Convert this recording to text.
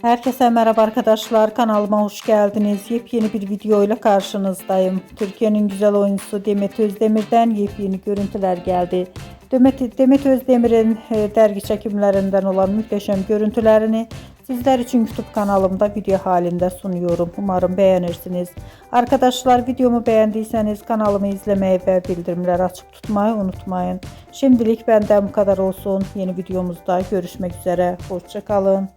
Herkese merhaba arkadaşlar, kanalıma hoş geldiniz. Yepyeni bir video ile karşınızdayım. Türkiye'nin güzel oyuncusu Demet Özdemir'den yepyeni görüntüler geldi. Demet Özdemir'in dergi çekimlerinden olan muhteşem görüntülerini sizler için YouTube kanalımda video halinde sunuyorum. Umarım beğenirsiniz. Arkadaşlar, videomu beğendiyseniz kanalımı izlemeyi ve bildirimleri açık tutmayı unutmayın. Şimdilik benden bu kadar olsun. Yeni videomuzda görüşmek üzere. Hoşça kalın.